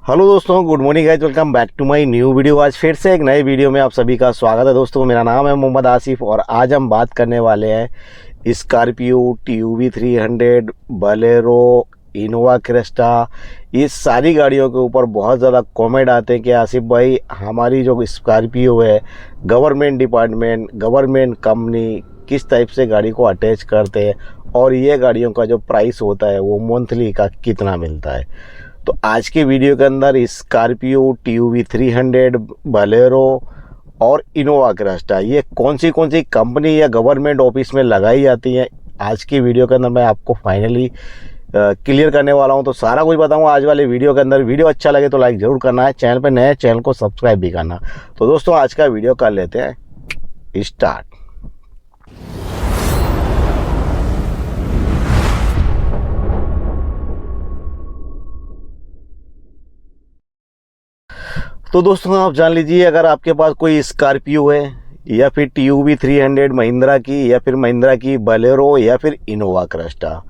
Hello दोस्तों, good morning guys, welcome back to my new video. आज फिर से एक नए वीडियो में आप सभी का स्वागत है। दोस्तों, मेरा नाम है मोहम्मद आसिफ और आज हम बात करने वाले हैं Scorpio, TUV 300, Bolero, Innova Crysta. ये सारी गाड़ियों के ऊपर बहुत ज़्यादा कमेंट आते हैं कि आसिफ भाई, हमारी जो स्कॉर्पियो है, गवर्नमेंट डिपार्टमेंट, गवर्नमेंट कंपनी किस टाइप से गाड़ी को अटैच करते हैं और ये गाड़ियों का जो प्राइस होता है वो मंथली का कितना मिलता है। तो आज के वीडियो के अंदर स्कॉर्पियो, TUV 300, बोलेरो और इनोवा क्रिस्टा ये कौन सी कंपनी या गवर्नमेंट ऑफिस में लगाई जाती हैं, आज की वीडियो के अंदर मैं आपको फाइनली क्लियर करने वाला हूं। तो सारा कुछ बताऊंगा आज वाले वीडियो के अंदर। वीडियो अच्छा लगे तो लाइक ज़रूर करना है, चैनल पे नए चैनल को सब्सक्राइब भी करना। तो दोस्तों, आज का वीडियो कर लेते हैं स्टार्ट। तो दोस्तों, आप जान लीजिए, अगर आपके पास कोई स्कॉर्पियो है या फिर TUV 300 महिंद्रा की, या फिर महिंद्रा की बोलेरो, या फिर इनोवा क्रिस्टा,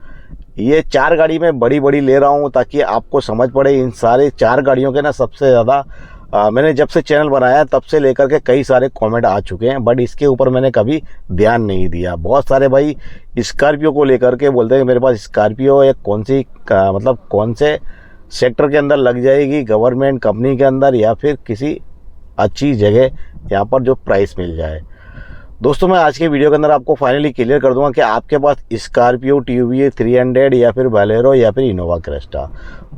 ये चार गाड़ी मैं बड़ी ले रहा हूँ ताकि आपको समझ पड़े। इन सारे चार गाड़ियों के ना सबसे ज़्यादा मैंने जब से चैनल बनाया तब से लेकर के कई सारे कमेंट आ चुके हैं, बट इसके ऊपर मैंने कभी ध्यान नहीं दिया। बहुत सारे भाई स्कॉर्पियो को लेकर के बोलते हैं कि मेरे पास स्कॉर्पियो है, कौन से सेक्टर के अंदर लग जाएगी, गवर्नमेंट कंपनी के अंदर या फिर किसी अच्छी जगह यहाँ पर जो प्राइस मिल जाए। दोस्तों, मैं आज के वीडियो के अंदर आपको फाइनली क्लियर कर दूंगा कि आपके पास स्कॉर्पियो, TUV 300 या फिर बोलेरो या फिर इनोवा क्रिस्टा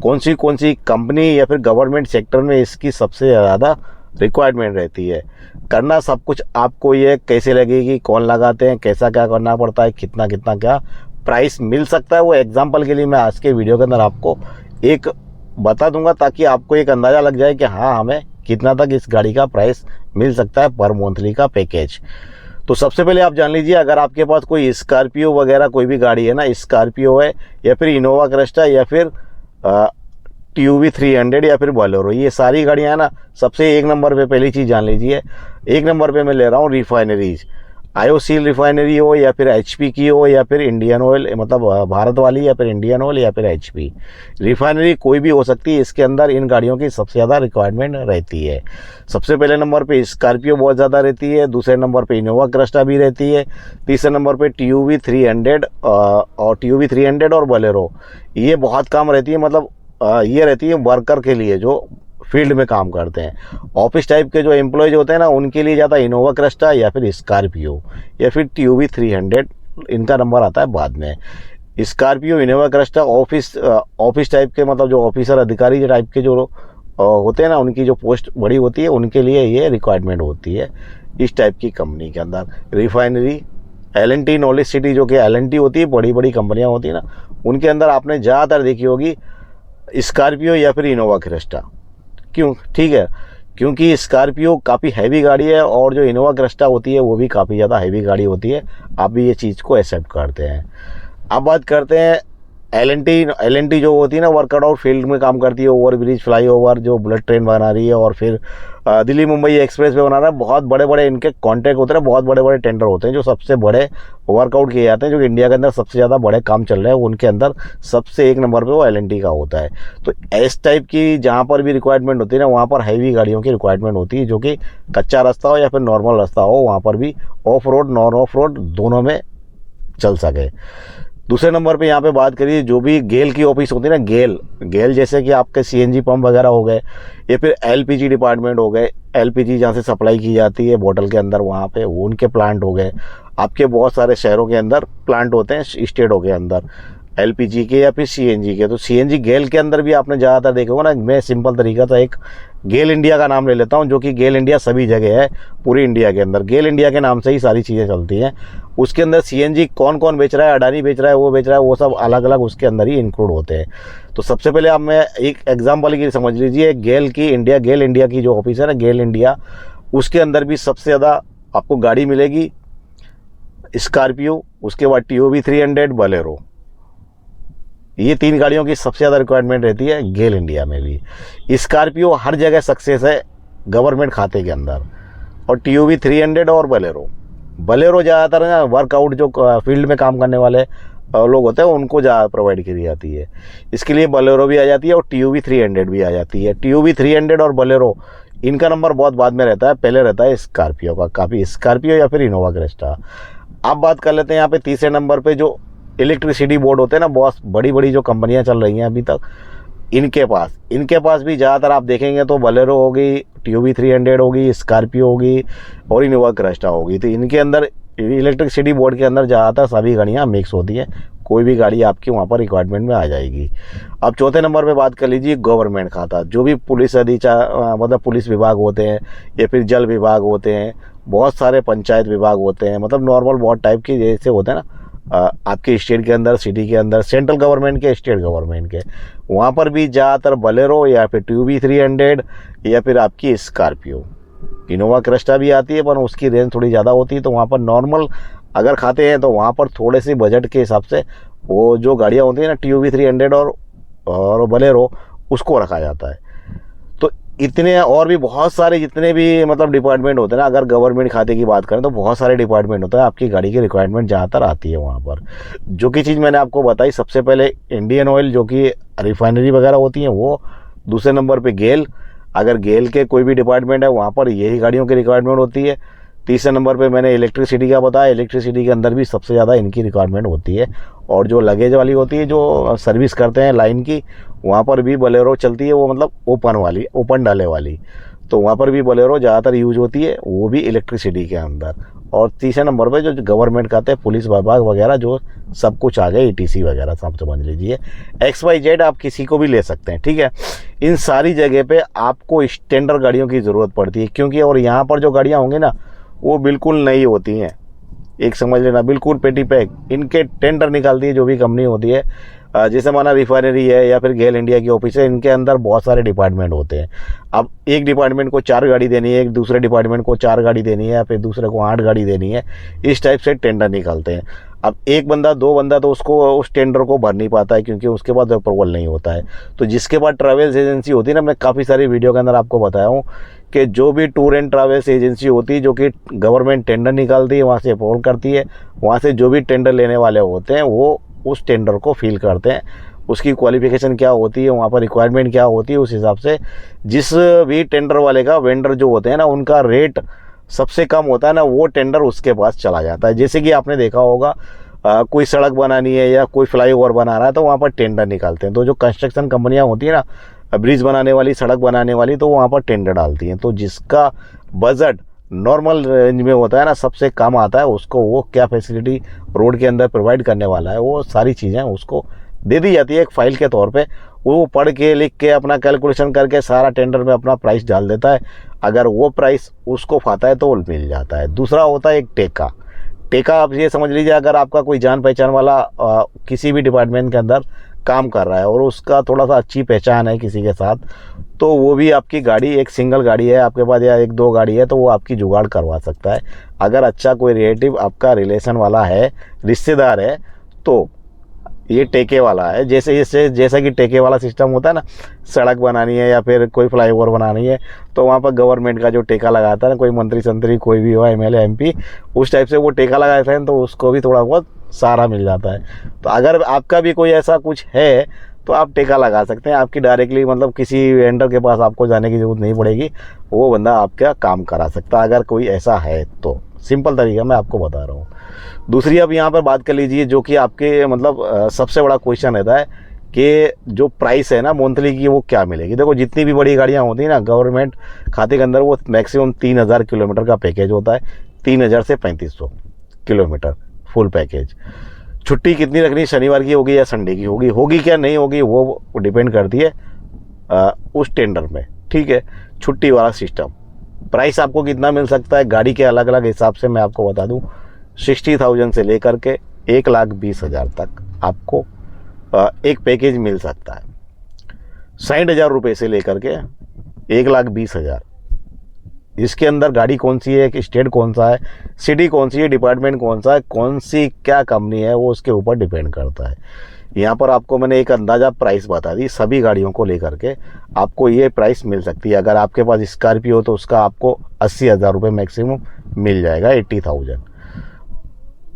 कौन सी कंपनी या फिर गवर्नमेंट सेक्टर में इसकी सबसे ज़्यादा रिक्वायरमेंट रहती है। करना सब कुछ आपको ये कैसे लगेगी, कौन लगाते हैं, कैसा क्या करना पड़ता है, कितना क्या प्राइस मिल सकता है, वो एग्जाम्पल के लिए मैं आज के वीडियो के अंदर आपको एक बता दूंगा ताकि आपको एक अंदाज़ा लग जाए कि हाँ, हमें कितना तक इस गाड़ी का प्राइस मिल सकता है पर मंथली का पैकेज। तो सबसे पहले आप जान लीजिए, अगर आपके पास कोई स्कॉर्पियो वगैरह कोई भी गाड़ी है ना, स्कॉर्पियो है या फिर इनोवा क्रिस्टा या फिर TUV 300 या फिर बोलेरो, ये सारी गाड़ियाँ हैं ना, सबसे एक नंबर पे पहली चीज़ जान लीजिए, एक नंबर पे मैं ले रहा हूँ रिफाइनरीज। IOCL रिफाइनरी हो या फिर HP की हो या फिर इंडियन ऑयल, मतलब भारत वाली, या फिर इंडियन ऑयल या फिर HP रिफाइनरी, कोई भी हो सकती है। इसके अंदर इन गाड़ियों की सबसे ज़्यादा रिक्वायरमेंट रहती है। सबसे पहले नंबर पे स्कॉर्पियो बहुत ज़्यादा रहती है, दूसरे नंबर पे इनोवा क्रिस्टा भी रहती है, तीसरे नंबर पे TUV 300 और बोलेरो, ये बहुत कम रहती है। मतलब ये रहती है वर्कर के लिए जो फील्ड में काम करते हैं। ऑफिस टाइप के जो एम्प्लॉयज होते हैं ना, उनके लिए ज़्यादा इनोवा क्रिस्टा या फिर स्कॉर्पियो या फिर TUV 300, इनका नंबर आता है बाद में। Scorpio, Innova Crysta office type के, मतलब जो ऑफिसर अधिकारी टाइप के जो होते हैं ना, उनकी जो पोस्ट बड़ी होती है, उनके लिए ये रिक्वायरमेंट होती है इस टाइप की कंपनी के अंदर। रिफाइनरी, L&T नॉलेज सिटी, जो कि L&T होती है, बड़ी कंपनियाँ होती है ना, उनके अंदर आपने ज़्यादातर देखी होगी स्कॉर्पियो या फिर इनोवा क्रिस्टा। क्यों? ठीक है, क्योंकि स्कॉर्पियो काफ़ी हैवी गाड़ी है और जो इनोवा क्रिस्टा होती है वो भी काफ़ी ज़्यादा हैवी गाड़ी होती है। आप भी ये चीज़ को एक्सेप्ट करते हैं। अब बात करते हैं L&T जो होती है ना, वर्कआउट फील्ड में काम करती है, ओवर ब्रिज, फ्लाईओवर, जो बुलेट ट्रेन बना रही है और फिर दिल्ली मुंबई एक्सप्रेस वे बना रहा है। बहुत बड़े इनके कॉन्ट्रैक्ट होते हैं, बहुत बड़े टेंडर होते हैं जो सबसे बड़े वर्कआउट किए जाते हैं, जो इंडिया के अंदर सबसे ज़्यादा बड़े काम चल रहे हैं, उनके अंदर सबसे एक नंबर पे वो L&T का होता है। तो इस टाइप की जहाँ पर भी रिक्वायरमेंट होती है ना, वहाँ पर हैवी गाड़ियों की रिक्वायरमेंट होती है, जो कि कच्चा रास्ता हो या फिर नॉर्मल रास्ता हो, वहाँ पर भी of road, none of road दोनों में चल सके। दूसरे नंबर पे यहाँ पे बात करिए, जो भी गेल की ऑफिस होती है ना, गेल जैसे कि आपके CNG पंप वगैरह हो गए या फिर LPG डिपार्टमेंट हो गए, LPG जहाँ से सप्लाई की जाती है बोतल के अंदर, वहाँ पे वो उनके प्लांट हो गए। आपके बहुत सारे शहरों के अंदर प्लांट होते हैं, स्टेटों के अंदर, LPG के या फिर CNG के। तो CNG गेल के अंदर भी आपने ज़्यादातर देखा होगा ना। मैं सिंपल तरीका से एक गेल इंडिया का नाम ले लेता हूं, जो कि गेल इंडिया सभी जगह है पूरी इंडिया के अंदर। गेल इंडिया के नाम से ही सारी चीज़ें चलती हैं। उसके अंदर CNG कौन बेच रहा है, अडानी बेच रहा है, वो सब अलग अलग उसके अंदर ही इंक्लूड होते हैं। तो सबसे पहले आप, मैं एक एग्जाम्पल की समझ लीजिए, गेल इंडिया की जो ऑफिस है ना, गेल इंडिया, उसके अंदर भी सबसे ज़्यादा आपको गाड़ी मिलेगी स्कॉर्पियो, उसके बाद TUV 300, बोलेरो, ये तीन गाड़ियों की सबसे ज़्यादा रिक्वायरमेंट रहती है गेल इंडिया में भी। स्कॉर्पियो हर जगह सक्सेस है गवर्नमेंट खाते के अंदर, और TUV 300 और बोलेरो ज़्यादातर ना वर्कआउट जो फील्ड में काम करने वाले लोग होते हैं उनको ज़्यादा प्रोवाइड की जाती है। इसके लिए बोलेरो भी आ जाती है और TUV 300 भी आ जाती है। TUV 300 और बोलेरो इनका नंबर बहुत बाद में रहता है, पहले रहता है स्कॉर्पियो का, काफ़ी स्कॉर्पियो या फिर इनोवा क्रिस्टा। अब बात कर लेते हैं यहाँ पे तीसरे नंबर पे जो इलेक्ट्रिसिटी बोर्ड होते हैं ना, बहुत बड़ी बड़ी जो कंपनियां चल रही हैं अभी तक, इनके पास भी ज़्यादातर आप देखेंगे तो बोलेरो होगी, TUV 300 होगी, स्कॉर्पियो होगी और इनोवा क्रिस्टा होगी। तो इनके अंदर इलेक्ट्रिसिटी बोर्ड के अंदर ज़्यादातर सभी गाड़ियाँ मिक्स होती हैं, कोई भी गाड़ी आपकी वहाँ पर रिक्वायरमेंट में आ जाएगी। अब चौथे नंबर पे बात कर लीजिए गवर्नमेंट खाता, जो भी पुलिस मतलब पुलिस विभाग होते हैं या फिर जल विभाग होते हैं, बहुत सारे पंचायत विभाग होते हैं, मतलब नॉर्मल वार्ड टाइप के जैसे होते हैं ना आपके स्टेट के अंदर, सिटी के अंदर, सेंट्रल गवर्नमेंट के, स्टेट गवर्नमेंट के, वहाँ पर भी ज़्यादातर बोलेरो या फिर TUV 300 या फिर आपकी स्कॉर्पियो, इनोवा क्रिस्टा भी आती है पर उसकी रेंज थोड़ी ज़्यादा होती है। तो वहाँ पर नॉर्मल अगर खाते हैं तो वहाँ पर थोड़े से बजट के हिसाब से वो जो गाड़ियाँ होती हैं ना TUV 300 और बोलेरो, उसको रखा जाता है। तो इतने और भी बहुत सारे जितने भी मतलब डिपार्टमेंट होते हैं ना, अगर गवर्नमेंट खाते की बात करें तो बहुत सारे डिपार्टमेंट होता है, आपकी गाड़ी की रिक्वायरमेंट ज़्यादातर आती है वहाँ पर। जो कि चीज़ मैंने आपको बताई, सबसे पहले इंडियन ऑयल जो कि रिफाइनरी वगैरह होती हैं वो, दूसरे नंबर पे गेल, अगर गेल के कोई भी डिपार्टमेंट है वहाँ पर यही गाड़ियों की रिक्वायरमेंट होती है। तीसरे नंबर पे मैंने इलेक्ट्रिसिटी का बताया, इलेक्ट्रिसिटी के अंदर भी सबसे ज़्यादा इनकी रिक्वायरमेंट होती है। और जो लगेज वाली होती है, जो सर्विस करते हैं लाइन की, वहाँ पर भी बोलेरो चलती है, वो मतलब ओपन डाले वाली, तो वहाँ पर भी बोलेरो ज़्यादातर यूज होती है, वो भी इलेक्ट्रिसिटी के अंदर। और तीसरे नंबर पे जो गवर्नमेंट का आते हैं, पुलिस विभाग वगैरह, जो सब कुछ आ गए, ETC वगैरह सब समझ लीजिए, XYZ आप किसी को भी ले सकते हैं, ठीक है। इन सारी जगह पे आपको स्टैंडर्ड गाड़ियों की ज़रूरत पड़ती है, क्योंकि और यहाँ पर जो गाड़ियाँ होंगी ना वो बिल्कुल नई होती हैं, एक समझ लेना बिल्कुल पेटी पैक। इनके टेंडर निकालती है जो भी कंपनी होती है, जैसे माना रिफाइनरी है या फिर गेल इंडिया की ऑफिस है, इनके अंदर बहुत सारे डिपार्टमेंट होते हैं। अब एक डिपार्टमेंट को 4 गाड़ी देनी है, एक दूसरे डिपार्टमेंट को 4 गाड़ी देनी है, या फिर दूसरे को 8 गाड़ी देनी है, इस टाइप से टेंडर निकालते हैं। अब एक बंदा 2 बंदा तो उसको उस टेंडर को भर नहीं पाता है, क्योंकि उसके पास अप्रूवल नहीं होता है। तो जिसके पास ट्रैवल्स एजेंसी होती है ना, मैं काफ़ी सारी वीडियो के अंदर आपको बताया हूँ कि जो भी टूर एंड ट्रैवल्स एजेंसी होती है, जो कि गवर्नमेंट टेंडर निकालती है, वहाँ से अप्रूवल करती है, वहाँ से जो भी टेंडर लेने वाले होते हैं वो उस टेंडर को फिल करते हैं, उसकी क्वालिफिकेशन क्या होती है, वहाँ पर रिक्वायरमेंट क्या होती है, उस हिसाब से जिस भी टेंडर वाले का वेंडर जो होते हैं ना, उनका रेट सबसे कम होता है ना, वो टेंडर उसके पास चला जाता है। जैसे कि आपने देखा होगा कोई सड़क बनानी है या कोई फ्लाईओवर बना रहा है, तो वहाँ पर टेंडर निकालते हैं। तो जो कंस्ट्रक्शन कंपनियाँ होती है ना, ब्रिज बनाने वाली, सड़क बनाने वाली, तो वहाँ पर टेंडर डालती हैं। तो जिसका बजट नॉर्मल रेंज में होता है ना, सबसे कम आता है, उसको वो क्या फैसिलिटी रोड के अंदर प्रोवाइड करने वाला है, वो सारी चीज़ें उसको दे दी जाती है एक फ़ाइल के तौर पे। वो पढ़ के लिख के अपना कैलकुलेशन करके सारा टेंडर में अपना प्राइस डाल देता है। अगर वो प्राइस उसको फाता है तो मिल जाता है। दूसरा होता है एक टेका आप ये समझ लीजिए, अगर आपका कोई जान पहचान वाला किसी भी डिपार्टमेंट के अंदर काम कर रहा है और उसका थोड़ा सा अच्छी पहचान है किसी के साथ, तो वो भी आपकी गाड़ी, एक सिंगल गाड़ी है आपके पास या 1-2 गाड़ी है, तो वो आपकी जुगाड़ करवा सकता है। अगर अच्छा कोई रिलेटिव आपका रिलेशन वाला है, रिश्तेदार है, तो ये टेके वाला है। जैसा कि टेके वाला सिस्टम होता है ना, सड़क बनानी है या फिर कोई फ्लाईओवर बनानी है, तो वहाँ पर गवर्नमेंट का जो टेका लगाता है ना, कोई मंत्री संतरी कोई भी हो, MLA MP, उस टाइप से वो टेका लगाते हैं, तो उसको भी थोड़ा बहुत सहारा मिल जाता है। तो अगर आपका भी कोई ऐसा कुछ है तो आप टेका लगा सकते हैं। आपकी डायरेक्टली मतलब किसी वेंडर के पास आपको जाने की ज़रूरत नहीं पड़ेगी, वो बंदा आपका काम करा सकता है, अगर कोई ऐसा है तो। सिंपल तरीका मैं आपको बता रहा हूँ। दूसरी अब यहाँ पर बात कर लीजिए, जो कि आपके मतलब सबसे बड़ा क्वेश्चन रहता है कि जो प्राइस है ना मंथली की, वो क्या मिलेगी। देखो जितनी भी बड़ी गाड़ियाँ होती हैं ना गवर्नमेंट खाते के अंदर, वो मैक्सिमम 3000 किलोमीटर का पैकेज होता है, 3000 से 3500 किलोमीटर फुल पैकेज। छुट्टी कितनी रखनी, शनिवार की होगी या संडे की होगी क्या नहीं होगी, वो डिपेंड करती है उस टेंडर में, ठीक है। छुट्टी वाला सिस्टम, प्राइस आपको कितना मिल सकता है गाड़ी के अलग अलग हिसाब से मैं आपको बता दूं, 60,000 से लेकर के 1,20,000 तक आपको एक पैकेज मिल सकता है। 60,000 रुपये से लेकर के 1,20,000। इसके अंदर गाड़ी कौन सी है, स्टेट कौन सा है, सिटी कौन सी है, डिपार्टमेंट कौन सा है, कौन सी क्या कंपनी है, वो उसके ऊपर डिपेंड करता है। यहाँ पर आपको मैंने एक अंदाज़ा प्राइस बता दी, सभी गाड़ियों को लेकर के आपको ये प्राइस मिल सकती है। अगर आपके पास स्कॉर्पियो हो तो उसका आपको 80,000 रुपये मैक्सिमम मिल जाएगा, 80,000।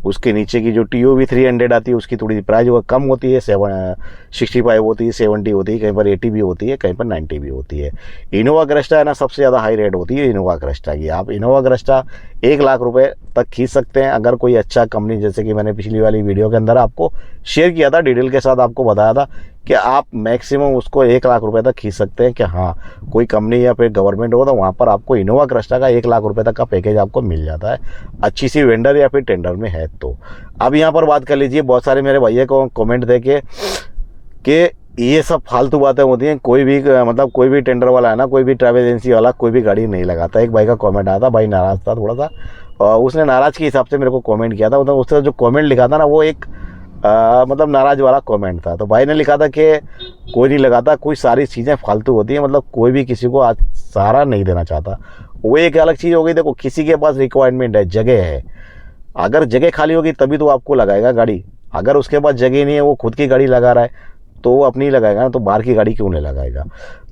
उसके नीचे की जो TOV 300 आती है उसकी थोड़ी सी प्राइस कम होती है, 65 होती है, 70 होती है, कहीं पर 80 भी होती है, कहीं पर 90 भी होती है। इनोवा क्रिस्टा है ना, सबसे ज़्यादा हाई रेट होती है इनोवा क्रिस्टा की। आप इनोवा क्रिस्टा 1 लाख रुपए तक खींच सकते हैं अगर कोई अच्छा कंपनी, जैसे कि मैंने पिछली वाली वीडियो के अंदर आपको शेयर किया था, डिटेल के साथ आपको बताया था कि आप मैक्सिमम उसको 1 लाख रुपए तक खींच सकते हैं कि हाँ कोई कंपनी या फिर गवर्नमेंट हो तो वहाँ पर आपको इनोवा क्रिस्टा का 1 लाख रुपए तक का पैकेज आपको मिल जाता है, अच्छी सी वेंडर या फिर टेंडर में है तो। अब यहाँ पर बात कर लीजिए, बहुत सारे मेरे भैया को कमेंट थे कि ये सब फालतू बातें होती हैं, कोई भी मतलब कोई भी टेंडर वाला है ना, कोई भी ट्रैवल एजेंसी वाला कोई भी गाड़ी नहीं लगाता। एक भाई का कमेंट आया था, भाई नाराज़ था थोड़ा सा, और उसने नाराज़ के हिसाब से मेरे को कमेंट किया था। मतलब उसने जो कमेंट लिखा था ना वो एक मतलब नाराज़ वाला कमेंट था। तो भाई ने लिखा था कि कोई नहीं लगाता, कोई सारी चीज़ें फालतू होती हैं, मतलब कोई भी किसी को आज सहारा नहीं देना चाहता। वो एक अलग चीज़ हो गई। देखो किसी के पास रिक्वायरमेंट है, जगह है, अगर जगह खाली होगी तभी तो आपको लगाएगा गाड़ी। अगर उसके पास जगह नहीं है, वो खुद की गाड़ी लगा रहा है तो वो अपनी लगाएगा ना, तो बाहर की गाड़ी क्यों नहीं लगाएगा।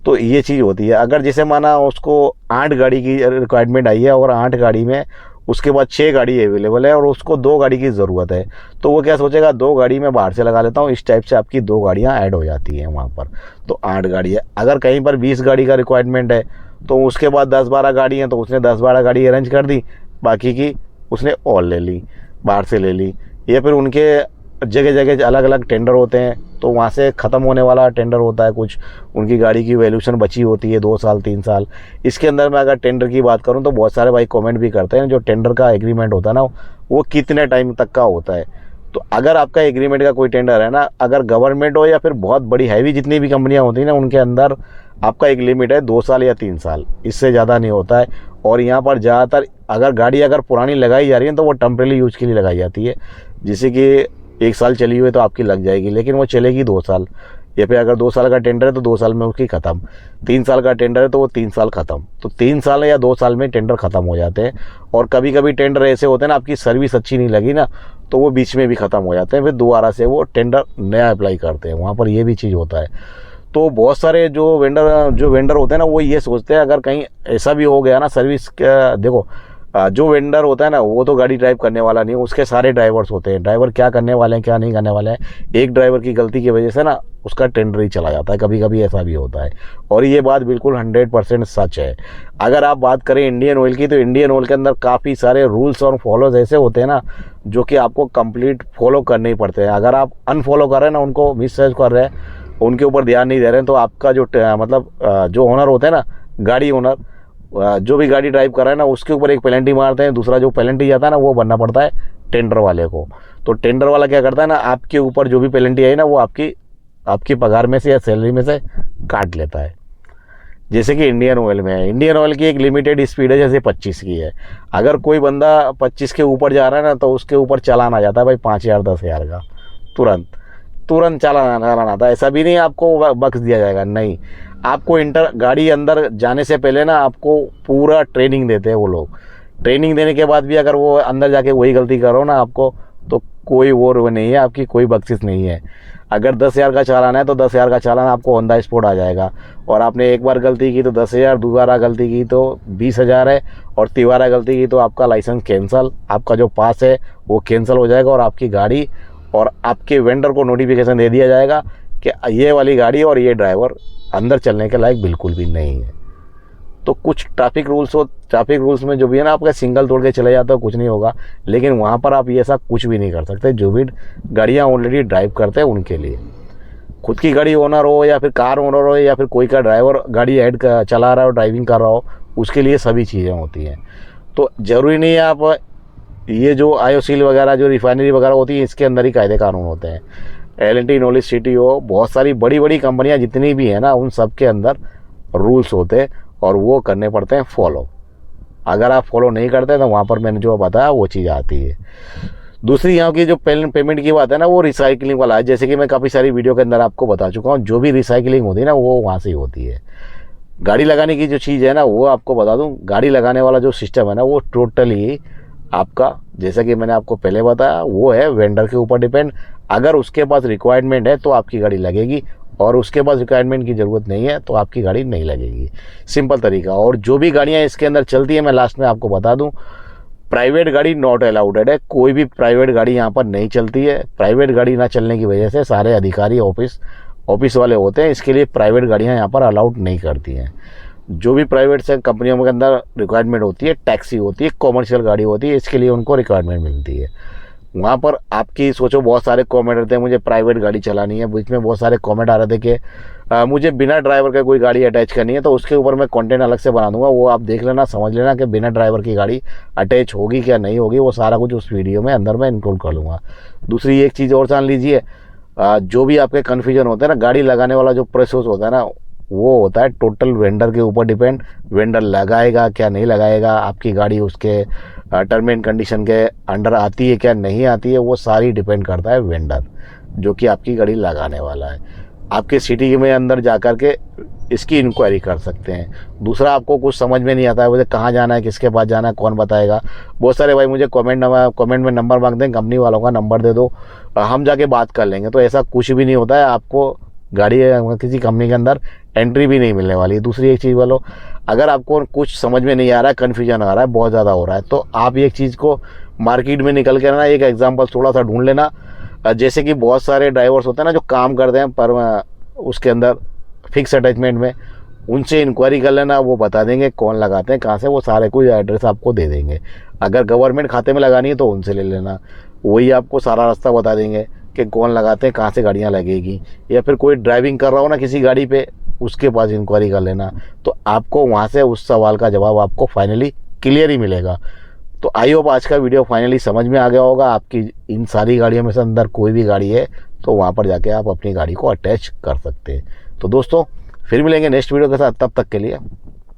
तो ये चीज़ होती है। अगर जैसे माना उसको 8 गाड़ी की रिक्वायरमेंट आई है और 8 गाड़ी में उसके बाद 6 गाड़ी अवेलेबल है और उसको 2 गाड़ी की ज़रूरत है, तो वो क्या सोचेगा, 2 गाड़ी में बाहर से लगा लेता हूँ। इस टाइप से आपकी 2 गाड़ियाँ ऐड हो जाती हैं वहाँ पर, तो 8 गाड़ी है। अगर कहीं पर 20 गाड़ी का रिक्वायरमेंट है तो उसके बाद 10-12 गाड़ी हैं, तो उसने 10-12 गाड़ी अरेंज कर दी, बाकी की उसने और ले ली, बाहर से ले ली। या फिर उनके जगह जगह अलग अलग टेंडर होते हैं, तो वहाँ से ख़त्म होने वाला टेंडर होता है कुछ, उनकी गाड़ी की वैल्यूशन बची होती है 2 साल 3 साल। इसके अंदर मैं अगर टेंडर की बात करूँ तो बहुत सारे भाई कमेंट भी करते हैं, जो टेंडर का एग्रीमेंट होता है ना वो कितने टाइम तक का होता है। तो अगर आपका एग्रीमेंट का कोई टेंडर है ना, अगर गवर्नमेंट हो या फिर बहुत बड़ी हैवी जितनी भी कंपनियाँ होती हैं ना, उनके अंदर आपका एक लिमिट है 2 साल या 3 साल, इससे ज़्यादा नहीं होता है। और यहाँ पर ज़्यादातर अगर गाड़ी अगर पुरानी लगाई जा रही है तो वो टेम्परेरी यूज़ के लिए लगाई जाती है, जैसे कि 1 साल चली हुई तो आपकी लग जाएगी, लेकिन वो चलेगी 2 साल। या फिर अगर 2 साल का टेंडर है तो 2 साल में उसकी ख़त्म, 3 साल का टेंडर है तो वो 3 साल ख़त्म। तो 3 साल या 2 साल में टेंडर ख़त्म हो जाते हैं। और कभी कभी टेंडर ऐसे होते हैं ना, आपकी सर्विस अच्छी नहीं लगी ना तो वो बीच में भी ख़त्म हो जाते हैं, फिर दोबारा से वो टेंडर नया अप्लाई करते हैं, वहाँ पर ये भी चीज़ होता है। तो बहुत सारे जो वेंडर होते हैं ना वो ये सोचते हैं अगर कहीं ऐसा भी हो गया ना सर्विस, देखो जो वेंडर होता है ना वो तो गाड़ी ड्राइव करने वाला नहीं, उसके सारे ड्राइवर्स होते हैं। ड्राइवर क्या करने वाले हैं क्या नहीं करने वाले हैं, एक ड्राइवर की गलती की वजह से ना उसका टेंडर ही चला जाता है, कभी कभी ऐसा भी होता है। और ये बात बिल्कुल 100% सच है। अगर आप बात करें इंडियन ऑयल की, तो इंडियन ऑयल के अंदर काफ़ी सारे रूल्स और फॉलोज ऐसे होते हैं ना जो कि आपको कंप्लीट फॉलो करने ही पड़ते हैं। अगर आप अनफॉलो कर रहे हैं ना, उनको मिसयूज कर रहे हैं, उनके ऊपर ध्यान नहीं दे रहे हैं, तो आपका जो मतलब जो ओनर होते हैं ना, गाड़ी ओनर, जो भी गाड़ी ड्राइव कर रहा है ना उसके ऊपर एक पेनल्टी मारते हैं, दूसरा जो पेनल्टी जाता है ना वो भरना पड़ता है टेंडर वाले को। तो टेंडर वाला क्या करता है ना, आपके ऊपर जो भी पेनल्टी आई ना वो आपकी पगार में से या सैलरी में से काट लेता है। जैसे कि इंडियन ऑयल में है, इंडियन ऑयल की एक लिमिटेड स्पीड है जैसे 25 की है। अगर कोई बंदा 25 के ऊपर जा रहा है ना तो उसके ऊपर चालान आ जाता है भाई 5,000 10,000 का, तुरंत चालान आता है। ऐसा भी नहीं आपको बख्श दिया जाएगा, नहीं, आपको गाड़ी अंदर जाने से पहले ना आपको पूरा ट्रेनिंग देते हैं वो लोग। ट्रेनिंग देने के बाद भी अगर वो अंदर जाके वही गलती करो ना आपको, तो कोई वो नहीं है, आपकी कोई बख्शिश नहीं है। अगर 10,000 का चालान है तो 10,000 का चालान आपको ऑन द स्पॉट आ जाएगा। और आपने एक बार गलती की तो 10,000, दोबारा गलती की तो 20,000 है, और तिबारा गलती की तो आपका लाइसेंस कैंसिल, आपका जो पास है वो कैंसिल हो जाएगा, और आपकी गाड़ी और आपके वेंडर को नोटिफिकेशन दे दिया जाएगा कि ये वाली गाड़ी और ये ड्राइवर अंदर चलने के लायक बिल्कुल भी नहीं है। तो कुछ ट्रैफिक रूल्स में जो भी है ना, आपका सिंगल तोड़ के चले जाता है कुछ नहीं होगा, लेकिन वहाँ पर आप ये ऐसा कुछ भी नहीं कर सकते। जो भी गाड़ियाँ ऑलरेडी ड्राइव करते हैं उनके लिए, खुद की गाड़ी ओनर हो या फिर कार ओनर हो या फिर कोई का ड्राइवर गाड़ी चला रहा हो, ड्राइविंग कर रहा हो, उसके लिए सभी चीज़ें होती हैं। तो ज़रूरी नहीं है आप ये जो आयोसील वगैरह जो रिफाइनरी वगैरह होती है इसके अंदर ही कायदे कानून होते हैं। L&T, नॉलेज सिटी हो, बहुत सारी बड़ी बड़ी कंपनियां जितनी भी हैं ना, उन सब के अंदर रूल्स होते हैं और वो करने पड़ते हैं फॉलो। अगर आप फॉलो नहीं करते तो वहाँ पर मैंने जो बताया वो चीज़ आती है। दूसरी यहाँ की जो पेमेंट की बात है ना, वो रिसाइकलिंग वाला है। जैसे कि मैं काफ़ी सारी वीडियो के अंदर आपको बता चुका हूँ, जो भी रिसाइकलिंग होती है ना वो वहाँ से ही होती है। गाड़ी लगाने की जो चीज़ है ना वो आपको बता दूँ, गाड़ी लगाने वाला जो सिस्टम है ना वो टोटली आपका, जैसा कि मैंने आपको पहले बताया, वो है वेंडर के ऊपर डिपेंड। अगर उसके पास रिक्वायरमेंट है तो आपकी गाड़ी लगेगी, और उसके पास रिक्वायरमेंट की ज़रूरत नहीं है तो आपकी गाड़ी नहीं लगेगी। सिंपल तरीका। और जो भी गाड़ियाँ इसके अंदर चलती है, मैं लास्ट में आपको बता दूं, प्राइवेट गाड़ी नॉट अलाउडेड है, कोई भी प्राइवेट गाड़ी यहाँ पर नहीं चलती है। प्राइवेट गाड़ी ना चलने की वजह से सारे अधिकारी ऑफिस वाले होते हैं, इसके लिए प्राइवेट गाड़ियाँ यहाँ पर अलाउड नहीं करती हैं। जो भी प्राइवेट से कंपनियों के अंदर रिक्वायरमेंट होती है, टैक्सी होती है, कॉमर्शियल गाड़ी होती है, इसके लिए उनको रिक्वायरमेंट मिलती है। वहाँ पर आपकी सोचो बहुत सारे कमेंट रहते हैं मुझे प्राइवेट गाड़ी चलानी है। बीच में बहुत सारे कमेंट आ रहे थे कि मुझे बिना ड्राइवर के कोई गाड़ी अटैच करनी है, तो उसके ऊपर मैं कंटेंट अलग से बना दूंगा, वो आप देख लेना, समझ लेना कि बिना ड्राइवर की गाड़ी अटैच होगी क्या नहीं होगी, वो सारा कुछ उस वीडियो में अंदर मैं इंक्लूड कर लूँगा। दूसरी एक चीज़ और जान लीजिए, जो भी आपके कन्फ्यूजन होते हैं ना, गाड़ी लगाने वाला जो प्रोसेस होता है ना, वो होता है टोटल वेंडर के ऊपर डिपेंड। वेंडर लगाएगा क्या नहीं लगाएगा, आपकी गाड़ी उसके टर्म एंड कंडीशन के अंडर आती है क्या नहीं आती है, वो सारी डिपेंड करता है वेंडर जो कि आपकी गाड़ी लगाने वाला है। आपके सिटी में अंदर जाकर के इसकी इंक्वायरी कर सकते हैं। दूसरा, आपको कुछ समझ में नहीं आता है, मुझे कहाँ जाना है, किसके पास जाना है, कौन बताएगा। बहुत सारे भाई मुझे कमेंट में नंबर मांगते हैं, कंपनी वालों का नंबर दे दो, हम जाके बात कर लेंगे। तो ऐसा कुछ भी नहीं होता है, आपको गाड़ी किसी कंपनी के अंदर एंट्री भी नहीं मिलने वाली है। दूसरी एक चीज़ बोलो, अगर आपको कुछ समझ में नहीं आ रहा है, कन्फ्यूजन आ रहा है, बहुत ज़्यादा हो रहा है, तो आप एक चीज़ को मार्केट में निकल के ना एक एग्जांपल थोड़ा सा ढूंढ लेना। जैसे कि बहुत सारे ड्राइवर्स होते हैं ना जो काम करते हैं पर उसके अंदर फिक्स अटैचमेंट में, उनसे इंक्वायरी कर लेना, वो बता देंगे कौन लगाते हैं कहाँ से, वो सारे कोई एड्रेस आपको दे देंगे। अगर गवर्नमेंट खाते में लगानी है तो उनसे ले लेना, वही आपको सारा रास्ता बता देंगे कि कौन लगाते हैं, कहाँ से गाड़ियाँ लगेगी। या फिर कोई ड्राइविंग कर रहा हो ना किसी गाड़ी पे, उसके पास इंक्वायरी कर लेना, तो आपको वहाँ से उस सवाल का जवाब आपको फाइनली क्लियर ही मिलेगा। तो आई होप आज का वीडियो फाइनली समझ में आ गया होगा। आपकी इन सारी गाड़ियों में से अंदर कोई भी गाड़ी है तो वहाँ पर जाके आप अपनी गाड़ी को अटैच कर सकते हैं। तो दोस्तों फिर मिलेंगे नेक्स्ट वीडियो के साथ, तब तक के लिए